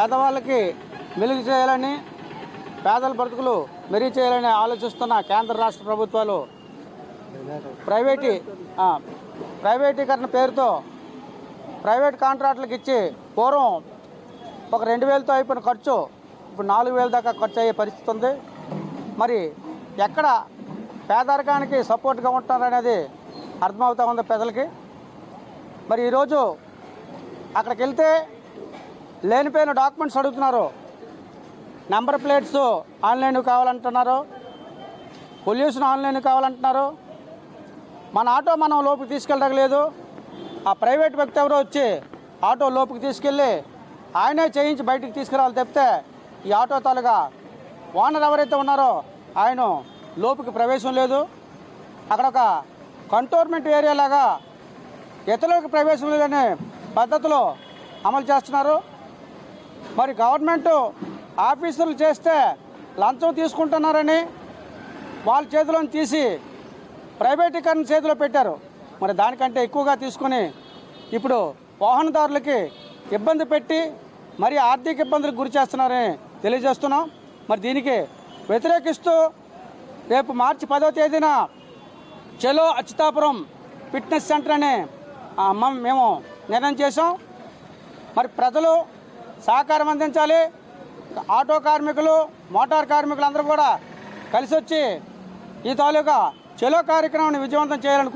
పేదవాళ్ళకి వెలుగు చేయాలని, పేదల బ్రతుకులు మెరుగు చేయాలని ఆలోచిస్తున్న కేంద్ర రాష్ట్ర ప్రభుత్వాలు ప్రైవేటీకరణ పేరుతో ప్రైవేట్ కాంట్రాక్టులకు ఇచ్చి పూర్వం ఒక 2,000తో అయిపోయిన ఖర్చు ఇప్పుడు 4,000 దాకా ఖర్చు అయ్యే పరిస్థితి ఉంది. మరి ఎక్కడ పేదరికానికి సపోర్ట్గా ఉంటున్నారనేది అర్థమవుతా ఉంది ప్రజలకి. మరి ఈరోజు అక్కడికి వెళ్తే లేనిపోయిన డాక్యుమెంట్స్ అడుగుతున్నారు. నెంబర్ ప్లేట్స్ ఆన్లైన్ కావాలంటున్నారు, పొల్యూషన్ ఆన్లైన్ కావాలంటున్నారు. మన ఆటో మనం లోపుకి తీసుకెళ్ళడం లేదు. ఆ ప్రైవేట్ వ్యక్తి ఎవరో వచ్చి ఆటో లోపుకి తీసుకెళ్ళి ఆయనే చేయించి బయటికి తీసుకురావాలి తప్పితే ఈ ఆటో తాలూగా ఓనర్ ఎవరైతే ఉన్నారో ఆయన లోపుకి ప్రవేశం లేదు. అక్కడ ఒక కంటోన్మెంట్ ఏరియా లాగా ఇతరులకు ప్రవేశం లేదనే పద్ధతిలో అమలు చేస్తున్నారు. మరి గవర్నమెంట్ ఆఫీసర్లు చేస్తే లంచం తీసుకుంటున్నారని వాళ్ళ చేతిలోని తీసి ప్రైవేటీకరణ చేతిలో పెట్టారు. మరి దానికంటే ఎక్కువగా తీసుకొని ఇప్పుడు వాహనదారులకి ఇబ్బంది పెట్టి మరి ఆర్థిక ఇబ్బందులకు గురి చేస్తున్నారని తెలియజేస్తున్నాం. మరి దీనికి వ్యతిరేకిస్తూ రేపు మార్చి 10వ తేదీన చలో అచ్యుతాపురం ఫిట్నెస్ సెంటర్ అని మేము నిర్ణయం చేసాం. మరి ప్రజలు సహకారం అందించాలి. ఆటో కార్మికులు, మోటార్ కార్మికులు అందరూ కూడా కలిసి వచ్చి ఈ తాలూకా చలో కార్యక్రమాన్ని విజయవంతం చేయాలని